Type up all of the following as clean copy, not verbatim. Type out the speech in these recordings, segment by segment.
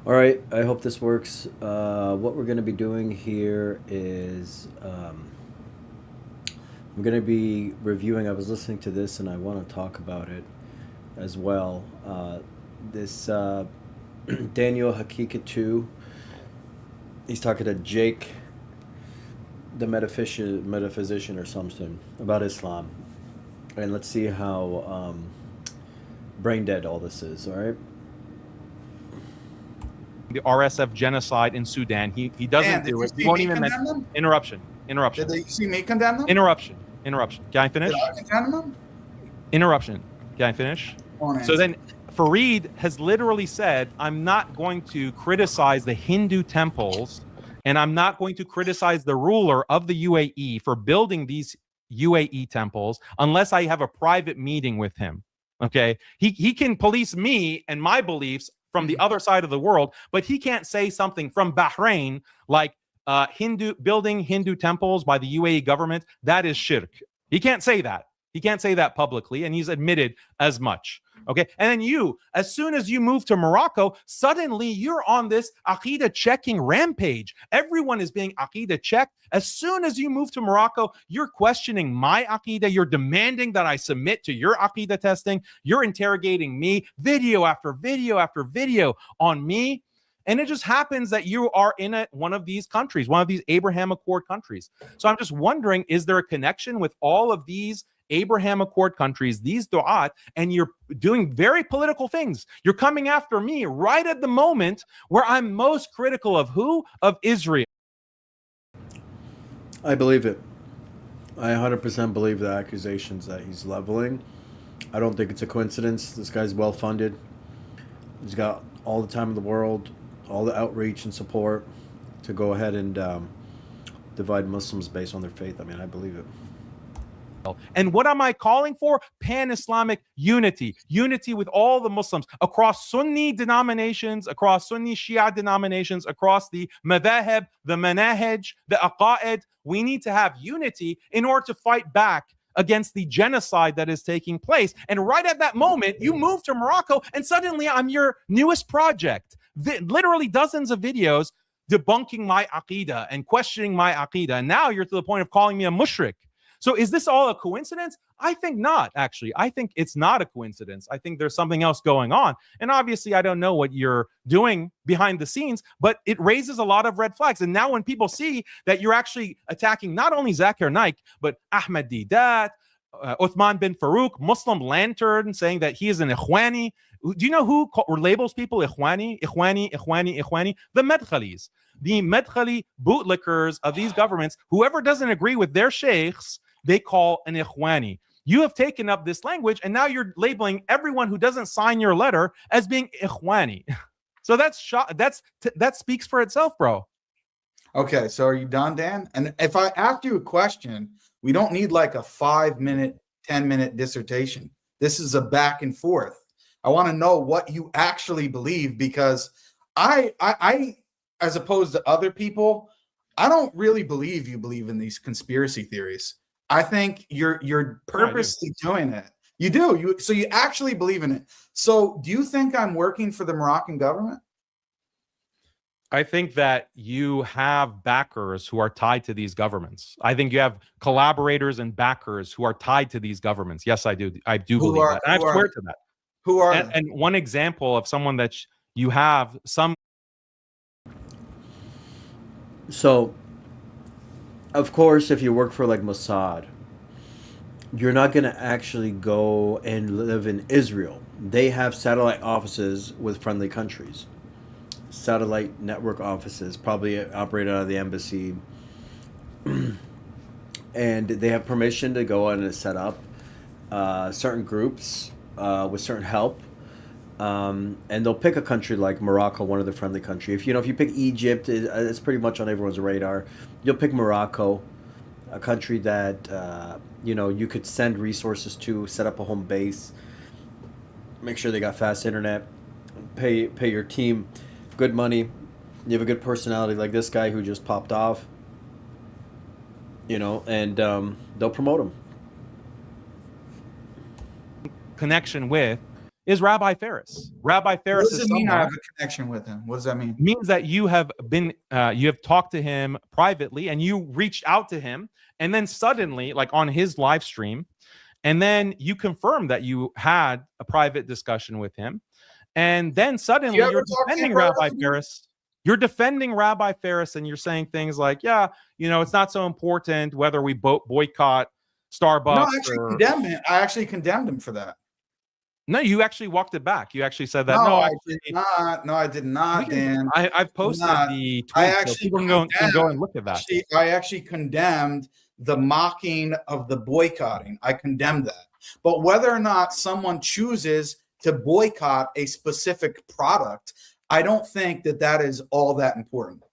All right, I hope this works. What we're going to be doing here is I'm going to be reviewing. I was listening to this and I want to talk about it as well. This Daniel Haqiqatjou, he's talking to Jake, the metaphysician or something, about Islam. And let's see how brain dead all this is, all right? The RSF genocide in Sudan. He Dan, doesn't did do you it. He see won't me even condemn them? interruption. Did Interruption. you see me condemn them? Interruption. Interruption. Can I finish? Did I condemn them? Interruption. Can I finish? On So then Fareed has literally said, I'm not going to criticize the Hindu temples and I'm not going to criticize the ruler of the UAE for building these UAE temples unless I have a private meeting with him. Okay. He can police me and my beliefs from the other side of the world, but he can't say something from Bahrain like building Hindu temples by the UAE government. That is shirk. He can't say that. He can't say that publicly, and he's admitted as much. Okay. And then you, as soon as you move to Morocco, suddenly you're on this Aqidah checking rampage. Everyone is being Aqidah checked. As soon as you move to Morocco, you're questioning my Aqidah. You're demanding that I submit to your Aqidah testing. You're interrogating me, video after video after video on me. And it just happens that you are in one of these countries, one of these Abraham Accord countries. So I'm just wondering, is there a connection with all of these Abraham Accord countries, these du'at, and you're doing very political things? You're coming after me right at the moment where I'm most critical of who? Of Israel. I believe it. I 100% believe the accusations that he's leveling. I don't think it's a coincidence. This guy's well funded. He's got all the time in the world, all the outreach and support to go ahead and divide Muslims based on their faith. I mean, I believe it. And what am I calling for? Pan-Islamic unity. Unity with all the Muslims across Sunni denominations, across Sunni Shia denominations, across the madhahib, the manahij, the aqaid. We need to have unity in order to fight back against the genocide that is taking place. And right at that moment, you move to Morocco and suddenly I'm your newest project. Literally dozens of videos debunking my aqidah and questioning my aqidah. And now you're to the point of calling me a mushrik. So is this all a coincidence? I think not, actually. I think it's not a coincidence. I think there's something else going on. And obviously, I don't know what you're doing behind the scenes, but it raises a lot of red flags. And now when people see that you're actually attacking not only Zakir Naik, but Ahmed Didat, Uthman bin Farouk, Muslim Lantern, saying that he is an Ikhwani. Do you know who labels people Ikhwani? Ikhwani? The Medkhalis. The Medkhali bootlickers of these governments, whoever doesn't agree with their sheikhs, they call an Ikhwani. You have taken up this language, and now you're labeling everyone who doesn't sign your letter as being Ikhwani. So that speaks for itself, bro. Okay, so are you done, Dan? And if I ask you a question, we don't need like a 5-minute, 10-minute dissertation. This is a back and forth. I want to know what you actually believe, because I, as opposed to other people, I don't really believe you believe in these conspiracy theories. I think you're purposely doing it. You do. So you actually believe in it. So do you think I'm working for the Moroccan government? I think that you have backers who are tied to these governments. I think you have collaborators and backers who are tied to these governments. Yes, I do. I do believe that. And I swear to that. Who are and one example of someone that you have some. So, of course, if you work for like Mossad, you're not going to actually go and live in Israel. They have satellite offices with friendly countries. Satellite network offices, probably operated out of the embassy. And they have permission to go in and set up certain groups with certain help. And they'll pick a country like Morocco, one of the friendly countries. If you pick Egypt, it's pretty much on everyone's radar. You'll pick Morocco, a country that you could send resources to, set up a home base, make sure they got fast internet, pay your team good money. You have a good personality like this guy who just popped off, and they'll promote him. Connection with is Rabbi Ferris. Rabbi What Ferris does is it mean I someone have a connection with him? What does that mean? means that you have talked to him privately and you reached out to him, and then suddenly, like on his live stream, and then you confirmed that you had a private discussion with him, and then You suddenly ever you're talk to him defending Rabbi privately? Ferris. You're defending Rabbi Ferris, and you're saying things like, yeah, it's not so important whether we boycott No, Starbucks I actually or condemned him. I actually condemned him for that. no. You actually walked it back. You actually said that No, no, I actually, did not. No, I did not, Dan. I've posted Not. the I tweet, so actually people can go and look at that. I actually condemned the mocking of the boycotting. I condemned that. But whether or not someone chooses to boycott a specific product, I don't think that is all that important.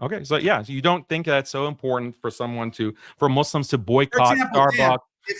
Okay, so yeah, so you don't think that's so important for Muslims to For boycott example, Dan, Starbucks,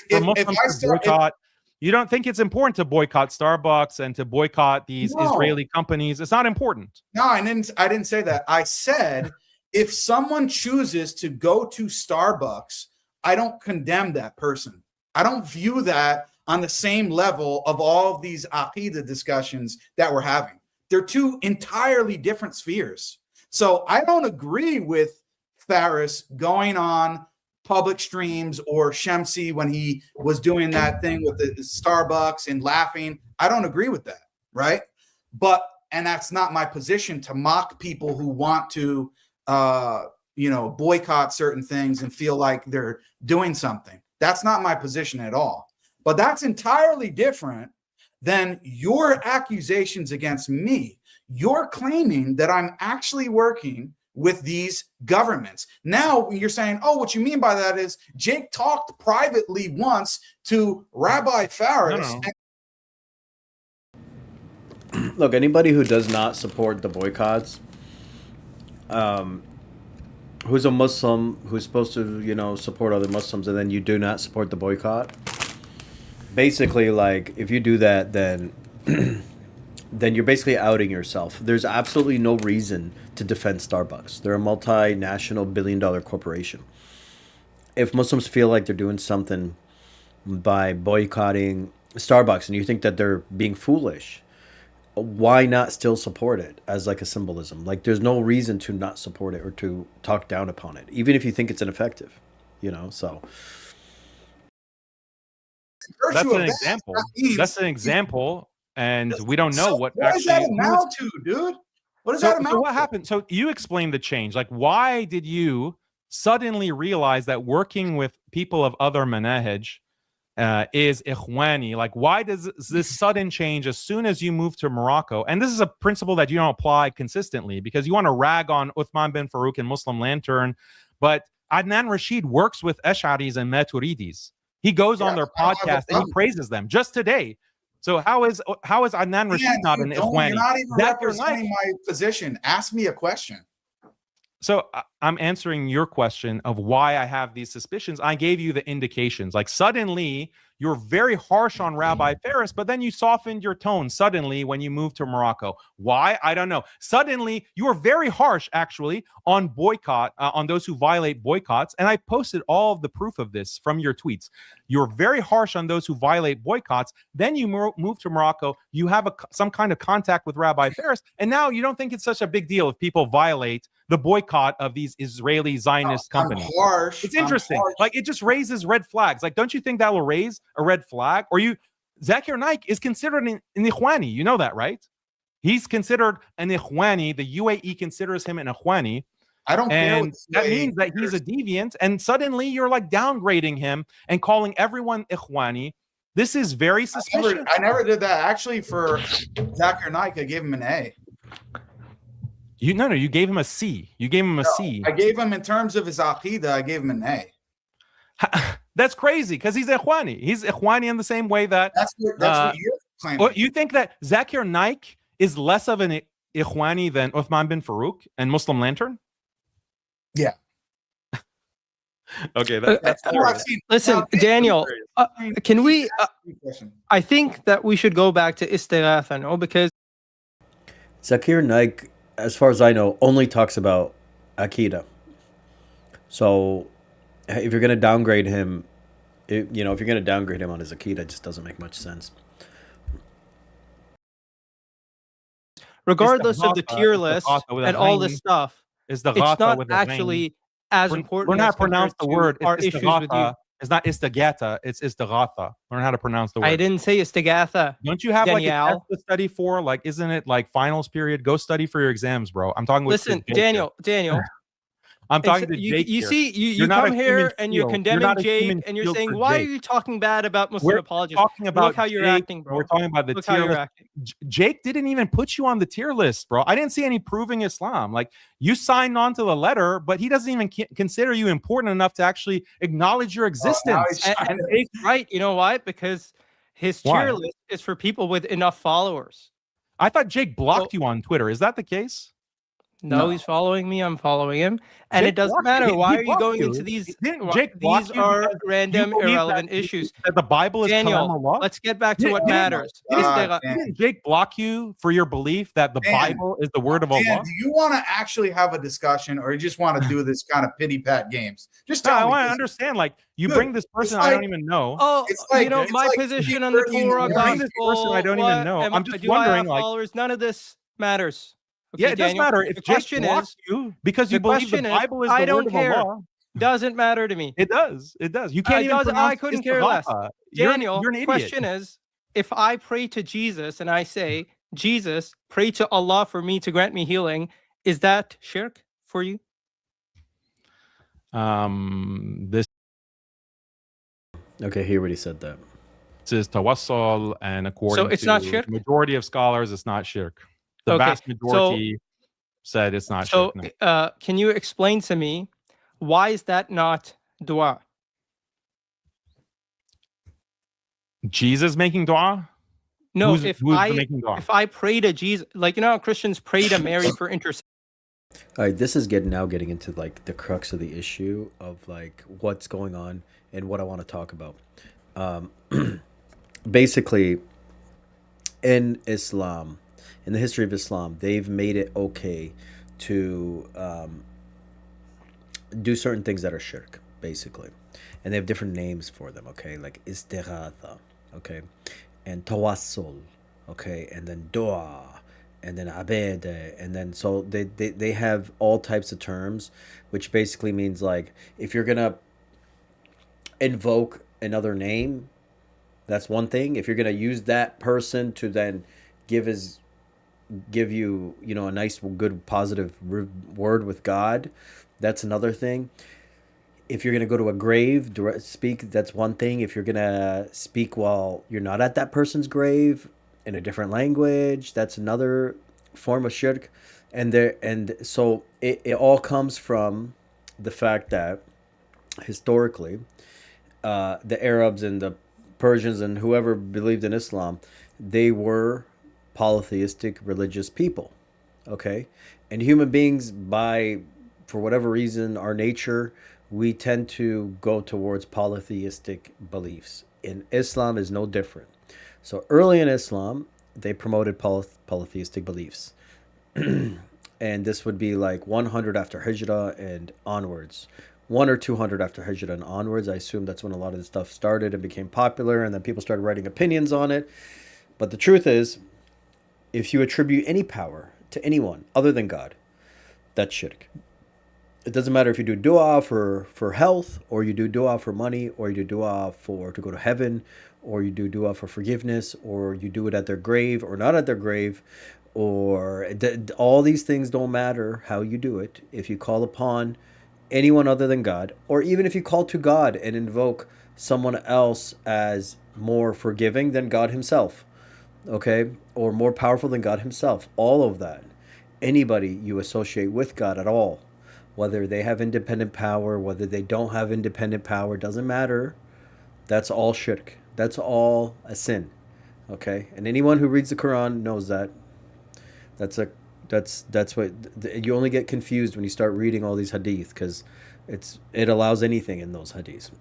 if Muslims I to start, boycott? You don't think it's important to boycott Starbucks and to boycott these no, Israeli companies? It's not important. no, I didn't say that. I said if someone chooses to go to Starbucks, I don't condemn that person. I don't view that on the same level of all of these Aqidah discussions that we're having. They're two entirely different spheres. So I don't agree with Faris going on public streams or Shemsi when he was doing that thing with the Starbucks and laughing. I don't agree with that, right? And that's not my position to mock people who want to, boycott certain things and feel like they're doing something. That's not my position at all. But that's entirely different than your accusations against me. You're claiming that I'm actually working with these governments. Now you're saying, oh, what you mean by that is Jake talked privately once to Rabbi Faris. No. Look, anybody who does not support the boycotts, who's a Muslim, who's supposed to, support other Muslims, and then you do not support the boycott, basically, like, if you do that, then then you're basically outing yourself. There's absolutely no reason to defend Starbucks. They're a multinational billion-dollar corporation. If Muslims feel like they're doing something by boycotting Starbucks and you think that they're being foolish, why not still support it as like a symbolism? Like, there's no reason to not support it or to talk down upon it, even if you think it's ineffective, so. That's an example. That's an example. And we don't know what does that amount to, dude? What does that amount to? So what happened? So you explained the change. Like, why did you suddenly realize that working with people of other manahij is ikhwani? Like, why does this sudden change as soon as you move to Morocco? And this is a principle that you don't apply consistently because you want to rag on Uthman bin Farouk and Muslim Lantern, but Adnan Rashid works with Ash'aris and Maturidis. He goes on their podcast and he praises them just today. So how is Adnan Rashid not an ikhwani? You're not even representing my position. Ask me a question. So I'm answering your question of why I have these suspicions. I gave you the indications. Like, suddenly you're very harsh on Rabbi Faris, but then you softened your tone suddenly when you moved to Morocco. Why? I don't know. Suddenly you are very harsh actually on boycott, on those who violate boycotts. And I posted all of the proof of this from your tweets. You're very harsh on those who violate boycotts. Then you move to Morocco. You have some kind of contact with Rabbi Faris. And now you don't think it's such a big deal if people violate the boycott of these Israeli Zionist companies. It's interesting. Like, it just raises red flags. Like, don't you think that will raise a red flag? Or Zakir Naik is considered an ikhwani. You know that, right? He's considered an ikhwani. The UAE considers him an ikhwani. I don't care. And that means that he's a deviant. And suddenly you're like downgrading him and calling everyone ikhwani. This is very suspicious. I never did that. Actually, for Zakir Naik, I gave him an A. You gave him a C. You gave him a C. I gave him, in terms of his aqidah, I gave him an A. That's crazy because he's ikhwani. He's ikhwani in the same way that that's what you're claiming. You think that Zakir Naik is less of an ikhwani than Uthman bin Farouk and Muslim Lantern? Yeah. Okay. Listen, Daniel, can we? I think that we should go back to istighatha, no? Because Zakir Naik, as far as I know, only talks about Aqidah. So if you're going to downgrade him, if you're going to downgrade him on his Aqidah, it just doesn't make much sense. regardless of the tier list with a and all this ghain. stuff, It's the it's ghata not with a ghain. actually as important Learn how as to pronounce compared the to word. our It's issues with you. It's not istagata. It's istaghatha. Learn how to pronounce the word. I didn't say istigatha. Don't you have like a test Danielle. to study for? Like, isn't it like finals period? Go study for your exams, bro. I'm talking with Listen, Jake Daniel. I'm talking to Jake You here. see, you You're not come a human here and you're shield. condemning not a Jake, human and you're shield saying, for why are Jake. you talking bad about Muslim We're apologists? talking about Look how you're Jake. acting, bro. We're talking about the Look how tier you're list. acting. Jake didn't even put you on the tier list, bro. I didn't see any proving Islam. Like, you signed on to the letter, but he doesn't even consider you important enough to actually acknowledge your existence. And Jake's right. You know why? Because his tier list is for people with enough followers. I thought Jake blocked you on Twitter. Is that the case? No, he's following me. I'm following him, and Jake it doesn't matter. Why are you going you. into these? Jake These are random, irrelevant issues. That the Bible is Daniel, Kalam Allah? let's get back to what matters. Didn't Jake block you for your belief that the Bible is the word of Allah? Do you want to actually have a discussion, or you just want to do this kind of pity pat games? Just tell I me. want to understand. Like, you bring this person I don't even know. Oh, my position on the Torah gospel. I don't even know. I'm just wondering. Like, followers? None of this matters. Okay, yeah, it does matter. If Jake blocks you because you believe the Bible is the word of Allah. Doesn't matter to me. It does. It does. You can't even pronounce I couldn't care less. Daniel, you're an idiot. Question is, if I pray to Jesus and I say, Jesus, pray to Allah for me to grant me healing, is that shirk for you? This. Okay, he already said that. This is tawassul, and according so it's to not shirk? the majority of scholars, it's not shirk. The vast majority said it's not shirk. So, can you explain to me, why is that not dua? Jesus making dua? No, if I pray to Jesus, like, you know how Christians pray to Mary for intercession. All right, this is getting into like the crux of the issue of like what's going on and what I want to talk about. Basically, in Islam, in the history of Islam, they've made it okay to do certain things that are shirk, basically. And they have different names for them, okay? Like istighatha, okay? And tawassul, okay? And then dua, and then abede, and then so they have all types of terms, which basically means like if you're gonna invoke another name, that's one thing. If you're gonna use that person to then give you, you know, a nice, good, positive word with God, that's another thing. If you're going to go to a grave, speak, that's one thing. If you're going to speak while you're not at that person's grave in a different language, that's another form of shirk. And so it all comes from the fact that historically, the Arabs and the Persians and whoever believed in Islam, they were polytheistic religious people, okay? And human beings, for whatever reason, our nature, we tend to go towards polytheistic beliefs. And Islam is no different. So early in Islam, they promoted polytheistic beliefs. And this would be like 100 after Hijrah and onwards. 100 or 200 after Hijrah and onwards. I assume that's when a lot of this stuff started and became popular, and then people started writing opinions on it. But the truth is, if you attribute any power to anyone other than God, that's shirk. It doesn't matter if you do dua for health, or you do dua for money, or you do dua to go to heaven, or you do dua for forgiveness, or you do it at their grave or not at their grave, or all these things don't matter how you do it. If you call upon anyone other than God, or even if you call to God and invoke someone else as more forgiving than God himself, okay, or more powerful than God himself, all of that, anybody you associate with God at all, whether they have independent power, whether they don't have independent power, doesn't matter. That's all shirk. That's all a sin, okay? And anyone who reads the Quran knows that. That's what you only get confused when you start reading all these hadith, because it allows anything in those hadiths.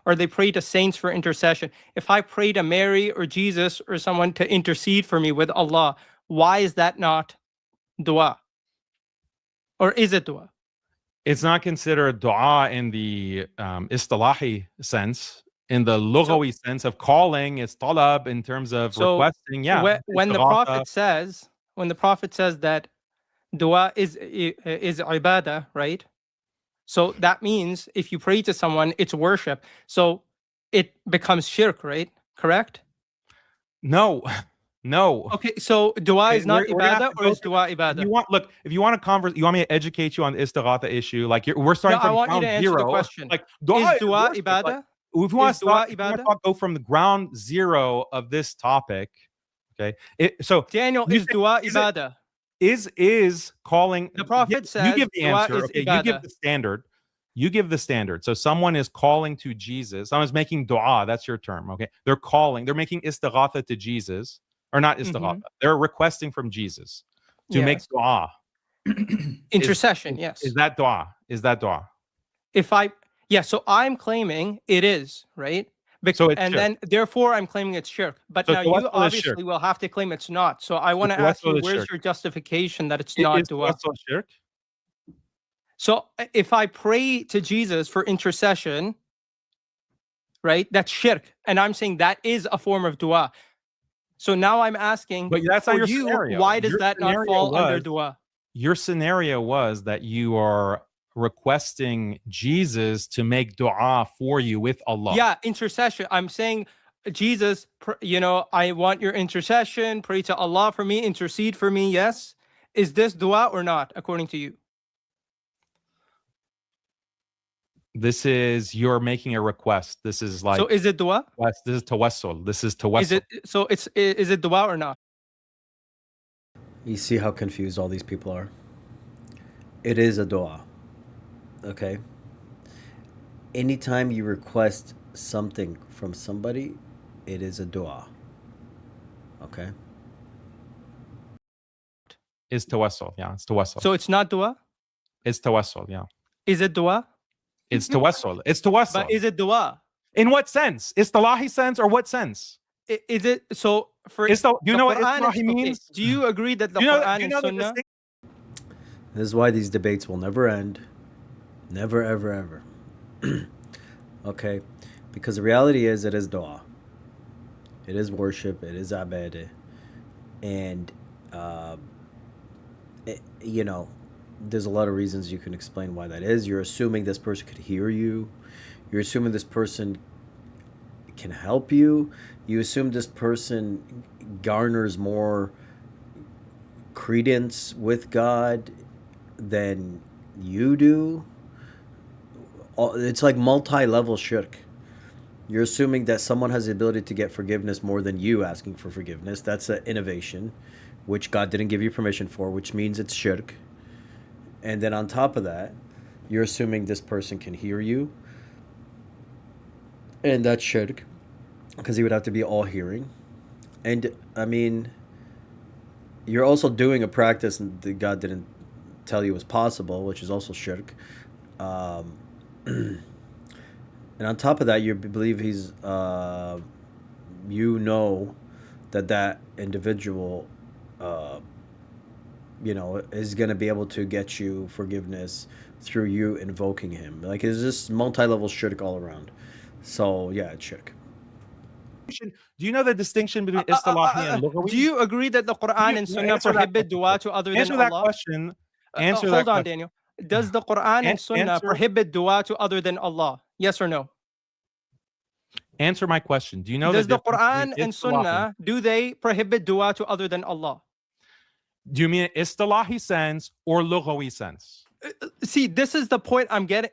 Or they pray to saints for intercession. If I pray to Mary or Jesus or someone to intercede for me with Allah, why is that not dua? Or is it dua? It's not considered dua in the istilahi sense. In the lughawi sense of calling, is talab in terms of requesting. Yeah. When the prophet says that dua is ibadah, right? So that means if you pray to someone, it's worship. So it becomes shirk, right? Correct? No. No. Okay, so dua is not We're gonna have ibadah, to or go is through dua If ibadah? you want to converse, you want me to educate you on the istighatha issue. Like we're starting No, I from want you ground to answer the zero. question. Like Is dua worship. ibadah? Like, if you want Is to dua start, if you want to ibadah? go from the ground zero of this topic, okay? So Daniel, you is say, dua is it ibadah? is calling? The prophet You says give the dua answer. is Okay, you give ibadah. the standard. You give the standard. So someone is calling to Jesus. Someone's making dua. That's your term. Okay, they're calling. They're making istighatha to Jesus, or not istighatha. They're requesting from Jesus to make Yes. dua. Intercession, Is yes. that dua? Is that dua? So I'm claiming it is, right? So it's And shirk. then therefore I'm claiming it's shirk. But So now you tawassul is shirk. obviously will have to claim it's not. So I So want to ask you, tawassul is where's shirk. your justification that it's Is not dua? tawassul shirk? So if I pray to Jesus for intercession, right, that's shirk. And I'm saying that is a form of dua. So now I'm asking, But that's not for your you, scenario. why does Your that not scenario fall under was- dua? Your scenario was that you are requesting Jesus to make dua for you with Allah. Yeah, intercession. I'm saying, Jesus, I want your intercession. Pray to Allah for me. Intercede for me. Yes. Is this dua or not, according to you? This is you're making a request. This is like So is it dua? This is tawassul. This is tawassul. Is it dua or not? You see how confused all these people are? It is a dua. Okay? Anytime you request something from somebody, it is a dua. Okay? Is tawassul. Yeah, it's tawassul. So it's not dua? It's tawassul. Yeah. Is it dua? It's tawassul. It's tawassul. But is it dua? In what sense? Istilahi sense or what sense? Is it so for Do you know what Quran istilahi means? Do you agree that the Do you know, Quran do you and know the Sunnah? distinction? This is why these debates will never end. Never, ever, ever. Okay? Because the reality is, it is dua. It is worship. It is ibadah. And, there's a lot of reasons you can explain why that is. You're assuming this person could hear you. You're assuming this person can help you. You assume this person garners more credence with God than you do. It's like multi-level shirk. You're assuming that someone has the ability to get forgiveness more than you asking for forgiveness. That's an innovation, which God didn't give you permission for, which means it's shirk. And then on top of that, you're assuming this person can hear you. And that's shirk, because he would have to be all hearing. And, I mean, you're also doing a practice that God didn't tell you was possible, which is also shirk. And on top of that, you believe he's, that individual, is going to be able to get you forgiveness through you invoking him. Like, it's just multi-level shirk all around. So, yeah, it's shirk. Do you know the distinction between istilahi and lughawi? Do you agree that the Quran and Sunnah prohibit dua to other than Answer that Allah? question. Answer that Hold on, question. Daniel. Does the Quran and Sunnah Answer- prohibit dua to other than Allah? Yes or no? Answer my question. Do you know Does the difference Quran between and istilahi- Sunnah, do they prohibit dua to other than Allah? Do you mean istilahi sense or lughawi sense? See, this is the point I'm going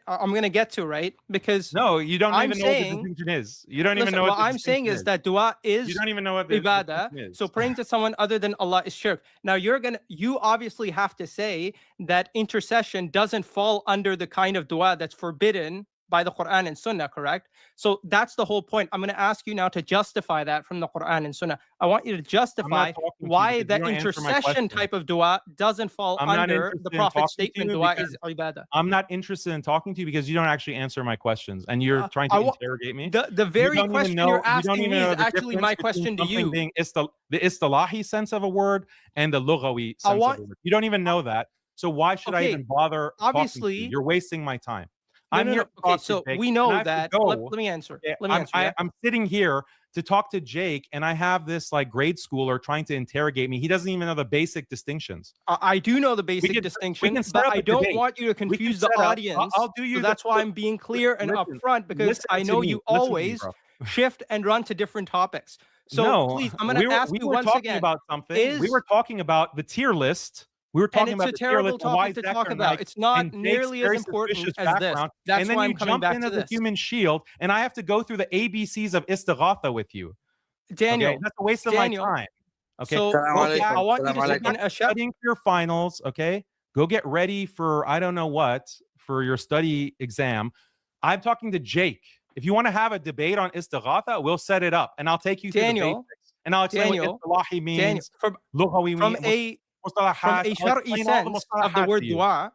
to get to, right? Because No, you don't I'm even know what the saying- distinction is. You don't listen, even know what what the I'm saying distinction is that dua is you don't even know what the ibadah. distinction is. So praying to someone other than Allah is shirk. Now you obviously have to say that intercession doesn't fall under the kind of dua that's forbidden by the Quran and Sunnah, correct? So that's the whole point. I'm going to ask you now to justify that from the Quran and Sunnah. I want you to justify talking to you why because the you don't answer my intercession question. type of dua doesn't fall I'm not under interested the in Prophet's talking to statement you dua because- is ibadah. I'm not interested in talking to you because you don't actually answer my questions and you're trying to interrogate me. The very question you're asking me is the actually my difference between question to something you. being the istilahi sense of a word and the lughawi sense want- of a word. You don't even know that. So why should I Okay, even bother talking to obviously- you? You're wasting my time. No, I'm no, here no. to Okay, talk to so Jake, we and know I have to that. go. Let me answer. Okay, Let me answer. Yeah? I'm sitting here to talk to Jake, and I have this like grade schooler trying to interrogate me. He doesn't even know the basic distinctions. I do know the We basic can distinction, set but up I a don't debate. want you to We can confuse the set up. audience. I'll do So you that's why I'm being clear and listen. upfront, because I know you Listen to me, always bro. shift and run to different topics. So No, please, I'm going to ask we you were once talking again, about something. We is were talking about the tier list. We were and talking it's about a the tier list terrible and why topic to Zach talk and about. Mike It's not and Jake's nearly as very important suspicious as this. background. That's And then why you I'm coming jump back in to as a this. human shield, and I have to go through the ABCs of istighatha with you. Okay, Daniel, that's a waste of my Daniel. time. Okay, So go okay, back. I want you to Go speak back in to studying for your finals. Okay, go get ready for I don't know what for your study exam. I'm talking to Jake. If you want to have a debate on istighatha, we'll set it up, and I'll take you through the Daniel, basics, and I'll explain Daniel, what istilahi Daniel, means, lughawi from mean, a mustalahat. I'll shar'i explain all the sense of the mustalahat to word you. dua,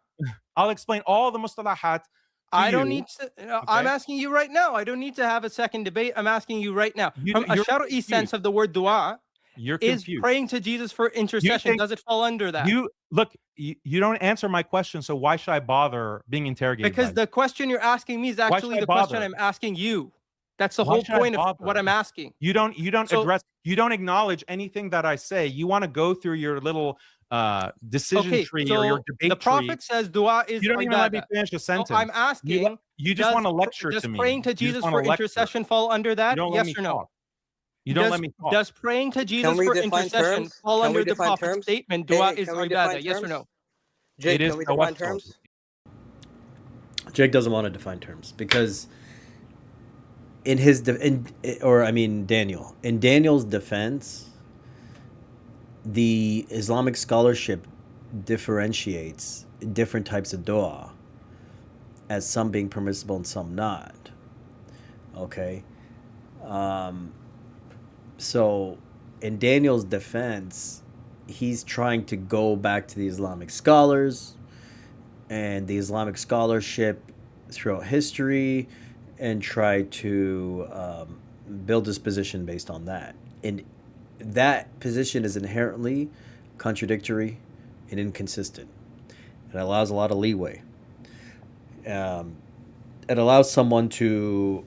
I'll explain all the mustalahat to I don't you. need to. I'm Okay, asking you right now. I don't need to have a second debate. I'm asking you right now. From a you're shar'i sense confused. of the word dua, You're is confused. praying to Jesus for You intercession. think Does it fall under that? you look? You don't answer my question, so why should I bother being interrogated by Because you? the question you're asking me is Why should actually I the question bother? I'm asking you. That's the Why whole should I point of what bother? I'm asking. You don't So, address, you don't acknowledge anything that I say. You want to go through your little decision okay, tree or your so the debate tree. Prophet says dua is You don't even let me ibadah. finish a So I'm sentence. asking, You just want to lecture does to me. praying to You just Jesus want to for lecture. intercession fall under You that? don't let Yes me or no? talk. You don't let me talk. Does praying to Can Jesus we for define intercession terms? fall Can we under the define Prophet's terms? statement, Hey, dua hey, is can we define ibadah? Yes or no? terms? It Jake, is can we define tawakkul. terms? Jake doesn't want to define terms because in his Daniel, in Daniel's defense, the Islamic scholarship differentiates different types of dua as some being permissible and some not. Okay. So in Daniel's defense, he's trying to go back to the Islamic scholars and the Islamic scholarship throughout history and try to build his position based on that. And that position is inherently contradictory and inconsistent. It allows a lot of leeway. It allows someone to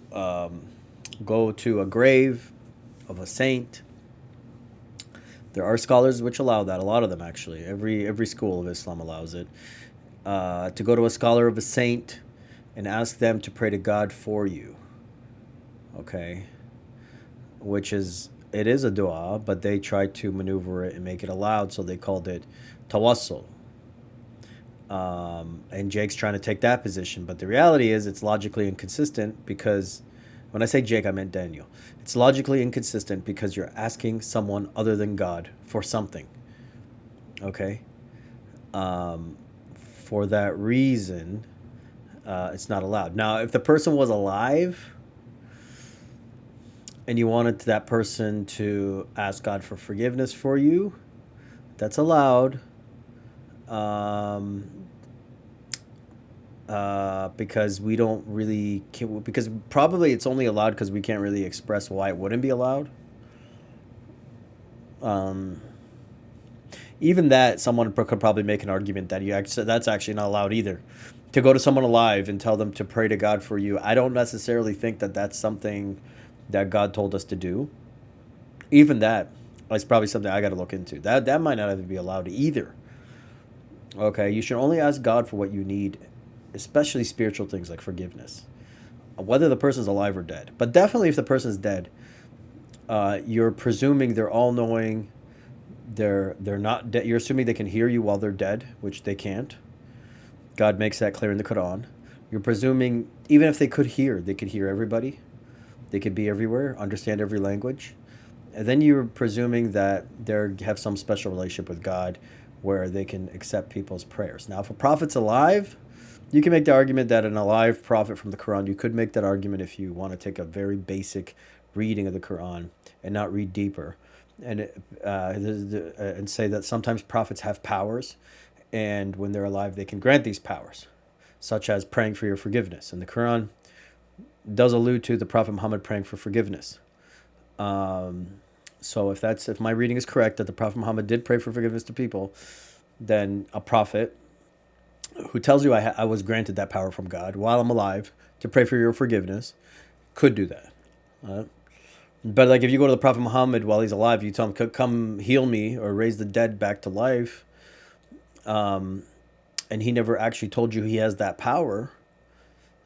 go to a grave of a saint. There are scholars which allow that. A lot of them, actually. Every school of Islam allows it. To go to a scholar of a saint and ask them to pray to God for you. Okay, it is a dua, but they tried to maneuver it and make it allowed, so they called it tawassul. And Jake's trying to take that position, but the reality is it's logically inconsistent because when I say Jake, I meant Daniel. It's logically inconsistent because you're asking someone other than God for something. Okay? For that reason, it's not allowed. Now, if the person was alive and you wanted that person to ask God for forgiveness for you, that's allowed. Because we don't really, because probably it's only allowed because we can't really express why it wouldn't be allowed. Even that, someone could probably make an argument that that's actually not allowed either. To go to someone alive and tell them to pray to God for you, I don't necessarily think that that's something that God told us to do. Even that is probably something I got to look into. That might not even be allowed either. Okay, you should only ask God for what you need, especially spiritual things like forgiveness, whether the person's alive or dead. But definitely if the person's dead, you're presuming they're all-knowing. They're not dead. You're assuming they can hear you while they're dead, which they can't. God makes that clear in the Quran. You're presuming even if they could hear everybody. They could be everywhere, understand every language. And then you're presuming that they have some special relationship with God where they can accept people's prayers. Now, if a prophet's alive, you can make the argument that an alive prophet from the Quran, you could make that argument if you want to take a very basic reading of the Quran and not read deeper. And say that sometimes prophets have powers, and when they're alive, they can grant these powers, such as praying for your forgiveness. And the Quran does allude to the Prophet Muhammad praying for forgiveness. So if my reading is correct, that the Prophet Muhammad did pray for forgiveness to people, then a prophet who tells you I was granted that power from God while I'm alive to pray for your forgiveness could do that. But like if you go to the Prophet Muhammad while he's alive, you tell him, come heal me or raise the dead back to life, and he never actually told you he has that power,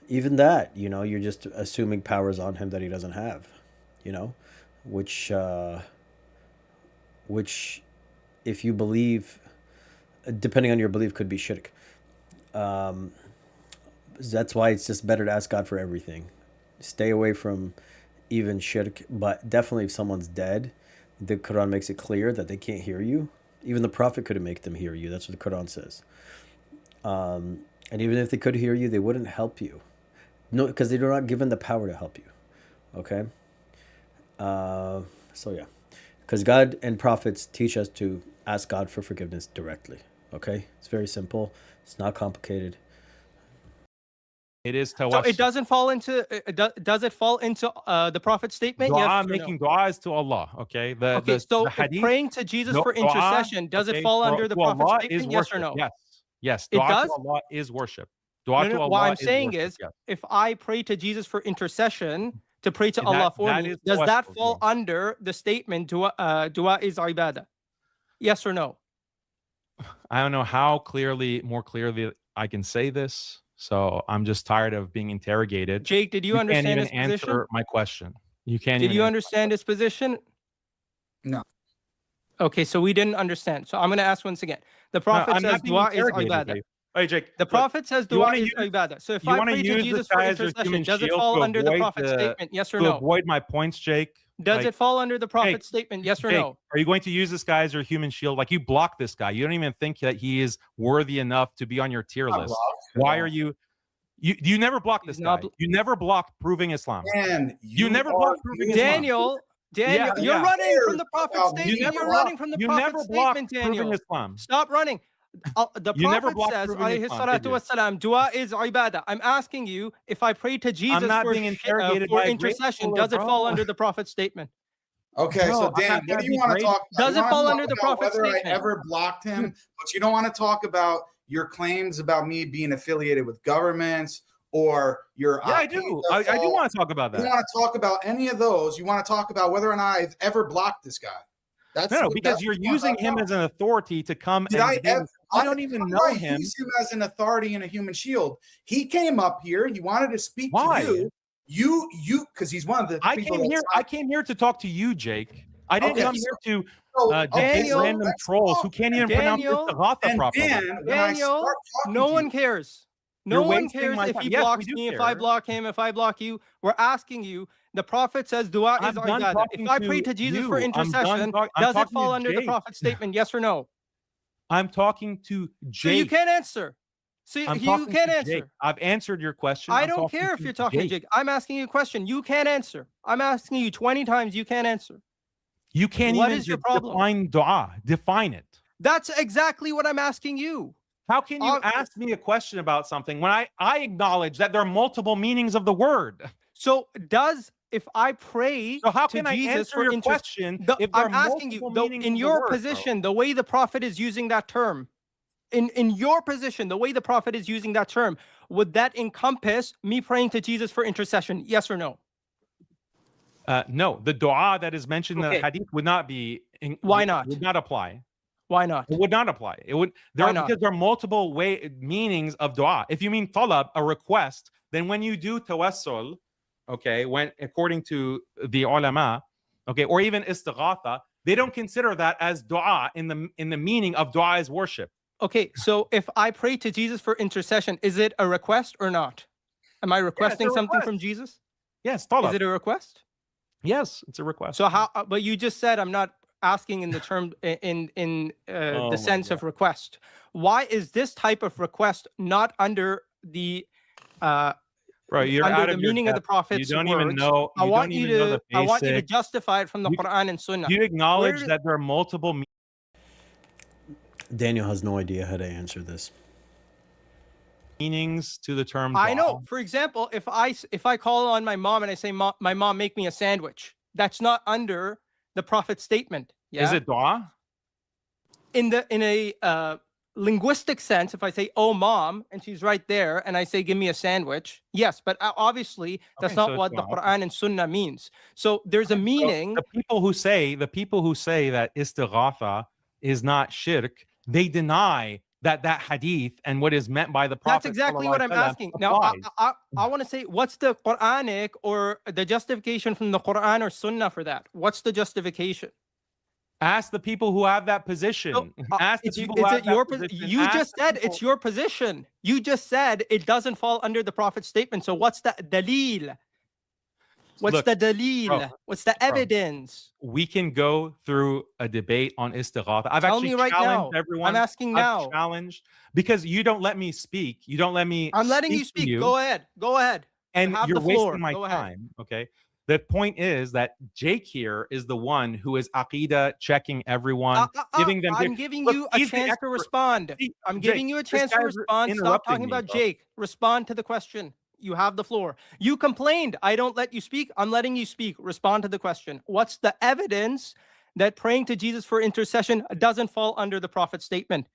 even that, you're just assuming powers on him that he doesn't have, which if you believe, depending on your belief, could be shirk. That's why it's just better to ask God for everything. Stay away from even shirk, but definitely if someone's dead, the Quran makes it clear that they can't hear you. Even the Prophet couldn't make them hear you. That's what the Quran says. And even if they could hear you, they wouldn't help you. No, because they're not given the power to help you. Okay? So yeah. Because God and prophets teach us to ask God for forgiveness directly. Okay? It's very simple. It's not complicated. It is So tawassul. it doesn't fall into does it fall into the Prophet's statement? Dua, Yes or making no? dua is to Allah. Okay. So the hadith, praying to Jesus no, for dua, intercession, does it fall under the to Prophet's Allah is statement? Yes or worship. no? Yes. Yes. It Dua to does? Allah is worship. Dua to What Allah I'm is saying worship. is, Yes. if I pray to Jesus for intercession, to pray to That- Allah for that me, is does that tawassul, fall yes. under the statement dua is ibadah? Yes or no? I don't know how more clearly I can say this. So I'm just tired of being interrogated. Jake, did you Can't understand even his position? answer my question. You can't Did even you answer. understand his position? No. Okay, so we didn't understand. So I'm going to ask once again. The No, Prophet I'm says not being dua is interrogated. ibadah. Jake. Hey, Jake. The look, Prophet says you dua wanna is use- ibadah. So if you I want to pray to use this Jesus for guy as your human intercession, does it shield fall to under the avoid Prophet's statement? Yes or to no? avoid my points, Jake? Does it fall under the Prophet's statement? Yes or Jake, no? are you going to use this guy as your human shield? Like you block this guy. You don't even think that he is worthy enough to be on your tier list. Why are you never blocked this He's guy? not You never blocked proving Islam. And You never blocked proving Islam. Daniel, Yeah, you're yeah. running from the Prophet's You statement. never You're blocked- running from the you never Prophet's blocked statement, proving Daniel. Islam. Stop running. The You never Prophet blocked says, proving alayhi Islam, did salatu you? wassalam, dua is ibadah. I'm asking you, if I pray to Jesus not for being interrogated by a great intercession, ruler, does it bro. fall under the Prophet's statement? Okay, No, so I'm Dan, not what gonna do you be want to great. talk about? Does You it wanna fall talk under the about Prophet's whether statement? I ever blocked him, but you don't want to talk about your claims about me being affiliated with governments or your Yeah, I do. I do want to talk about You that. want to talk about any of those? You want to talk about whether or not I've ever blocked this guy? No, because you're using him as an authority to come Did and I debate. ever? I don't even know I him. use him as an authority and a human shield. He came up here. He wanted to speak Why? to you. Because he's one of the I people came that's here. I came here to talk to you, Jake. I didn't Okay, come so- here to debate Daniel, random let's trolls talk. who can't even Daniel, pronounce Istighatha And properly. Dan, when I Daniel, start talking no to one you, cares. No You're one wasting cares my if time. he Yes, we blocks do me, if care. I block him, if I block you. We're asking you. The Prophet says dua is I'm done ibadah. talking If I pray to to Jesus you. for I'm done intercession, I'm does it talking fall to under the Jake. Prophet's statement? Yes or no? I'm talking to So you Jake. can't answer. So I'm you talking can't to answer. Jake. I've answered your question. I I'm don't talking care if to you're talking to Jake. I'm asking you a question. You can't answer. I'm asking you 20 times. You can't answer. You can't What even is your problem? define dua. Define it. That's exactly what I'm asking you. How can you ask me a question about something when I acknowledge that there are multiple meanings of the word? So if I pray So how to can I Jesus answer for your question if there I'm are asking you, multiple though, meanings in of the your word, bro? position, the way the Prophet is using that term, in your position, the way the Prophet is using that term, would that encompass me praying to Jesus for intercession? Yes or no? No, the dua that is mentioned in Okay. the hadith would not be. Why not? Would not apply. Why not? It would not apply. It would Why not? because there are multiple meanings of dua. If you mean talab, a request, then when you do tawassul, okay, when according to the ulama, okay, or even istighatha, they don't consider that as dua in the meaning of dua is worship. Okay, so if I pray to Jesus for intercession, is it a request or not? Am I requesting something request. from Jesus? Yes, talab. Is it a request? Yes, it's a request. So how? But you just said I'm not asking in the term in Oh the my sense of God. request. Why is this type of request not under the Bro, you're under out the of your meaning of the depth. Prophet's You don't words? even know. I You want don't you even know to the I want you to basic. justify it from the Quran and Sunnah. Do you acknowledge Where- that there are multiple Daniel has no idea how to answer this. meanings to the term I know. dua? For example, if I call on my mom and I say, "My mom, make me a sandwich," that's not under the Prophet's statement. Yeah. Is it dua? in a linguistic sense, if I say, oh, mom, and she's right there, and I say, give me a sandwich, yes, but obviously that's Okay, not so it's what the wrong. Quran and Sunnah means. So there's a So meaning. the people who say that istighatha is not shirk, they deny that hadith and what is meant by the Prophet. That's exactly what I'm asking. Now, I want to say, what's the Quranic or the justification from the Quran or Sunnah for that? What's the justification? Ask the people who have that position. So, Ask the people who have that position. You just said it's your position. You just said it doesn't fall under the Prophet's statement. So what's the dalil? What's the dalil? What's the evidence? We can go through a debate on istighatha. I've Tell actually me right challenged now. everyone. I'm asking now. I've challenged because you don't let me speak. You don't let me. I'm letting you speak. Go ahead. Go ahead. And you have you're the floor. wasting my Go ahead. time. Okay. The point is that Jake here is the one who is aqidah checking everyone, giving them. I'm giving you a chance to respond. I'm giving you a chance to respond. Stop talking about Jake. Respond to the question. You have the floor. You complained. I don't let you speak. I'm letting you speak. Respond to the question. What's the evidence that praying to Jesus for intercession doesn't fall under the Prophet's statement?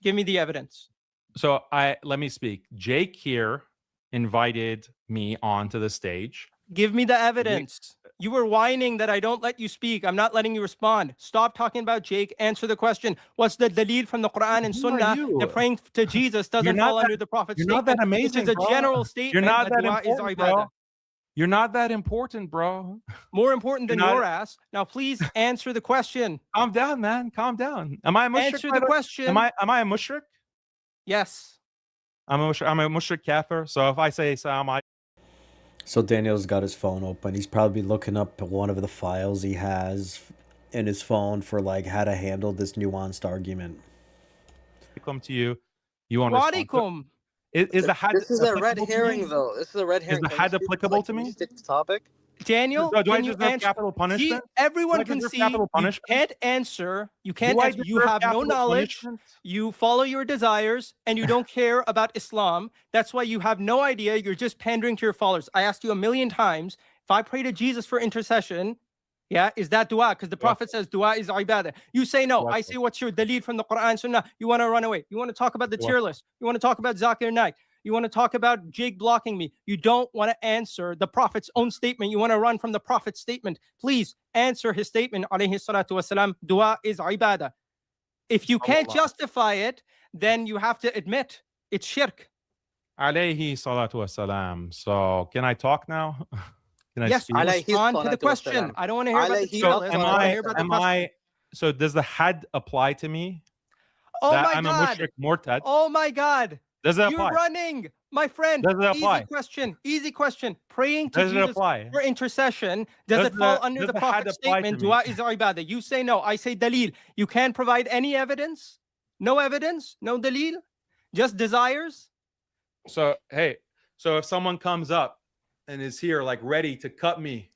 Give me the evidence. So let me speak. Jake here invited me onto the stage. Give me the evidence. You were whining that I don't let you speak. I'm not letting you respond. Stop talking about Jake. Answer the question. What's the dalil from the Quran and Sunnah that praying to Jesus doesn't fall under the Prophet's statement? You're not that amazing, This is a general statement. You're not that important, bro. You're not that important, bro. More important than your ass. Now, please answer the question. Calm down, man. Calm down. Am I a mushrik? Answer the question. Am I a mushrik? Yes. I'm a mushrik kafir. So if I say Salam, So Daniel's got his phone open. He's probably looking up one of the files he has in his phone for like how to handle this nuanced argument. Come to you. You understand? Is the had This is a red herring, though. This is a red herring. Is the had applicable to me? Stick to topic. Daniel, do I deserve capital punishment? Everyone can see you can't answer. You can't answer. You have no knowledge. You follow your desires, and you don't care about Islam. That's why you have no idea. You're just pandering to your followers. I asked you a million times, if I pray to Jesus for intercession, yeah, is that dua? Because the Prophet says dua is ibadah. You say no. I say, what's your dalil from the Quran Sunnah? You want to run away. You want to talk about the tier list. You want to talk about Zakir Naik. You want to talk about Jake blocking me. You don't want to answer the Prophet's own statement. You want to run from the Prophet's statement. Please answer his statement, alayhi salatu wasalam, dua is ibadah. If you can't justify it, then you have to admit it's shirk. Alayhi salatu wasalam. So can I talk now? Can I yes, speak? Respond to the question. I don't want to hear about the tier list. So does the had apply to me? Oh my I'm God. a mushrik murtad? Oh my God. Does it apply? You're running, my friend. Does it apply? Easy question. Praying to Jesus for intercession, does it fall under the Prophet's statement? Dua is ibadah. You say no. I say dalil. You can't provide any evidence? No evidence? No dalil? Just desires? So, so if someone comes up and is here like ready to cut me,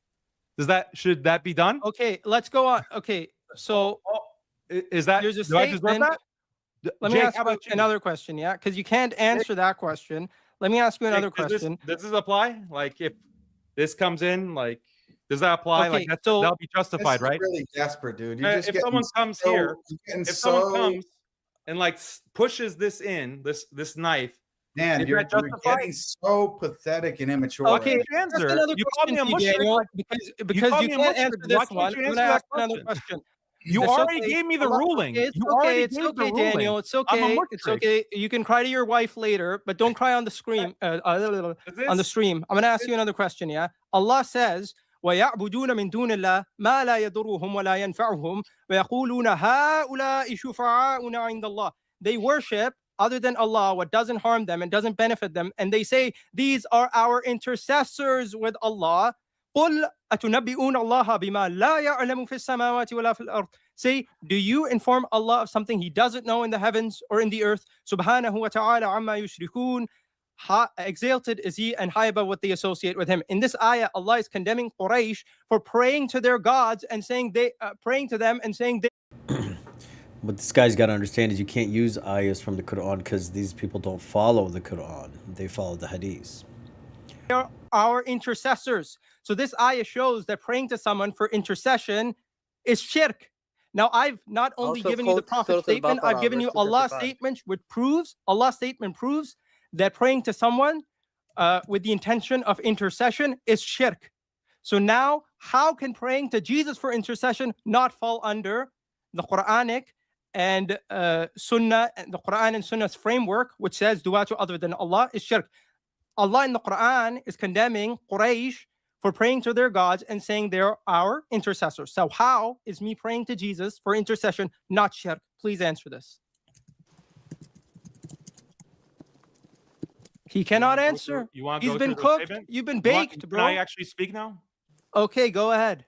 should that be done? Okay, let's go on. Okay, so is that, there's a do I deserve statement. that? Let me ask you another question, yeah? Because you can't answer that question. Let me ask you another question. Does this apply? Like, if this comes in, like, does that apply? Okay, like, that'll be justified, right? Really desperate, dude. If someone comes here, someone comes and like pushes this in, this knife, man, you're getting so pathetic and immature. Okay, answer. You called me a mushrik because you can't answer this one. I'm gonna ask another question. You already gave me the ruling. It's okay, Daniel. It's okay. It's okay. You can cry to your wife later, but don't cry on the stream. On the stream. I'm gonna ask you another question. Yeah. Allah says, وَيَعْبُدُونَ مِن دُونِ اللَّهِ مَا لَا يَضُرُّهُمْ وَلَا يَنْفَعُهُمْ وَيَقُولُونَ هَؤُلَاءِ شُفَعَاؤُنَا عِندَ اللَّهِ. They worship other than Allah what doesn't harm them and doesn't benefit them, and they say these are our intercessors with Allah. قُلْ أَتُنَبِّئُونَ اللَّهَ بِمَا لَا يَعْلَمُ فِي السَّمَاوَاتِ وَلَا فِي الْأَرْضِ. Say, do you inform Allah of something He doesn't know in the heavens or in the earth? Subhanahu wa ta'ala amma yushrikun. Exalted is He and high above what they associate with Him. In this ayah, Allah is condemning Quraysh for praying to their gods and saying praying to them and saying they. What this guy's got to understand is you can't use ayahs from the Quran because these people don't follow the Quran. They follow the hadiths. They are our intercessors. So this ayah shows that praying to someone for intercession is shirk. Now, I've not only Also given you the quote Prophet's Surah statement, Al-Baqarah, I've given verse you Allah's 255. statement, which proves Allah's statement proves that praying to someone with the intention of intercession is shirk. So now, how can praying to Jesus for intercession not fall under the Quranic and Sunnah, and the Quran and Sunnah's framework, which says dua to other than Allah is shirk? Allah in the Quran is condemning Quraysh for praying to their gods and saying they're our intercessors. So how is me praying to Jesus for intercession not shirk? Please answer this. He cannot answer. You want to He's go been through the cooked. statement? You've been You want- baked, Can bro. I actually speak now? Okay, go ahead.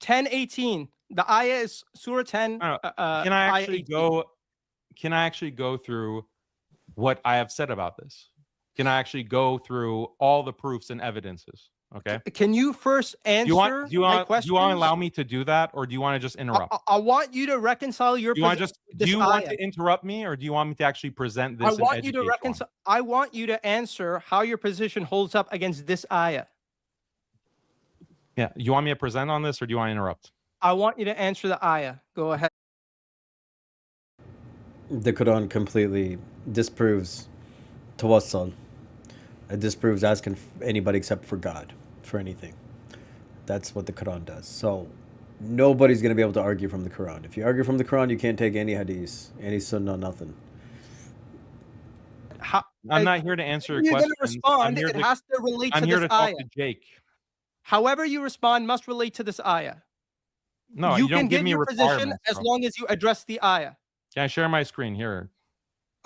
10:18. The ayah is Surah 10. Can I ayah actually 18. go? Can I actually go through what I have said about this? Can I actually go through all the proofs and evidences? Okay. Can you first answer my questions? Do you want to allow me to do that, or do you want to just interrupt? I want you to reconcile your Do you want to position. just do you want to interrupt me, or do you want me to actually present this? I want you to reconcile. I want you to answer how your position holds up against this ayah. Yeah. You want me to present on this, or do you want to interrupt? I want you to answer the ayah. Go ahead. The Quran completely disproves tawassul. It disproves asking anybody except for God for anything. That's what the Quran does. So nobody's going to be able to argue from the Quran. If you argue from the Quran, you can't take any hadith, any sunnah, nothing. I'm not here to answer your You're going questions. to respond. It has to relate I'm to here this to talk ayah. to Jake. However you respond must relate to this ayah. No, you you don't can give give me your position requirements, as bro. long as you address the ayah. Can I share my screen here?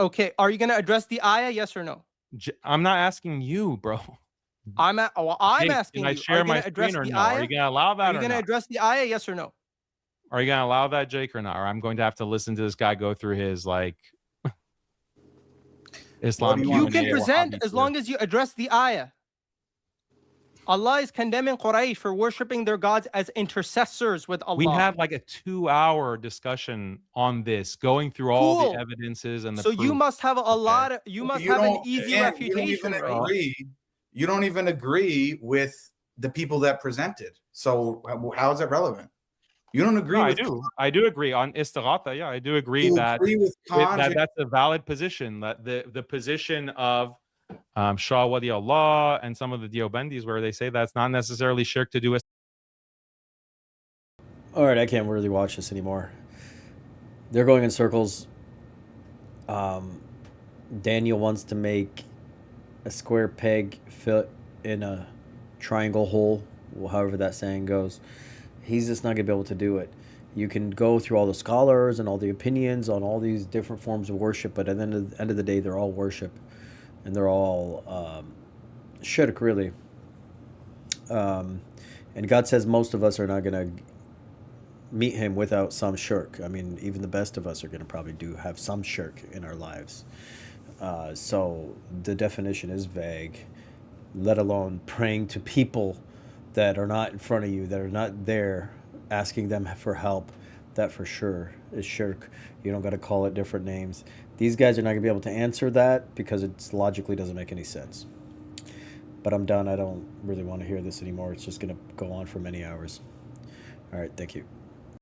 Okay, are you going to address the ayah? Yes or no? I'm not asking you, bro. I'm Jake, asking can I you. share Are you my going to address screen or the no? Are ayah? you gonna allow that Are you or going to not? address the ayah? Yes or no? Are you gonna allow that, Jake, or not? Or I'm going to have to listen to this guy go through his like Islamic. You can present as long as you address the ayah. Allah is condemning Quraysh for worshiping their gods as intercessors with Allah. We had like a 2-hour discussion on this, going through all the evidences and the so you proofs. must have a lot of you must have an easy and refutation. You don't even right? agree. You don't even agree with the people that presented. So how is it relevant? You don't agree with. I do agree on istighatha. Yeah, I do agree You that agree with that's a valid position. That the position of Shah Wadi Allah and some of the Deobandis, where they say that's not necessarily shirk to do. All right, I can't really watch this anymore. They're going in circles. Daniel wants to make a square peg fit in a triangle hole, however that saying goes. He's just not going to be able to do it. You can go through all the scholars and all the opinions on all these different forms of worship, but at the end of the day, they're all worship. And they're all shirk, really. And God says most of us are not going to meet him without some shirk. I mean, even the best of us are going to probably have some shirk in our lives. So the definition is vague, let alone praying to people that are not in front of you, that are not there, asking them for help. That for sure is shirk. You don't got to call it different names. These guys are not going to be able to answer that because it logically doesn't make any sense. But I'm done. I don't really want to hear this anymore. It's just going to go on for many hours. All right. Thank you.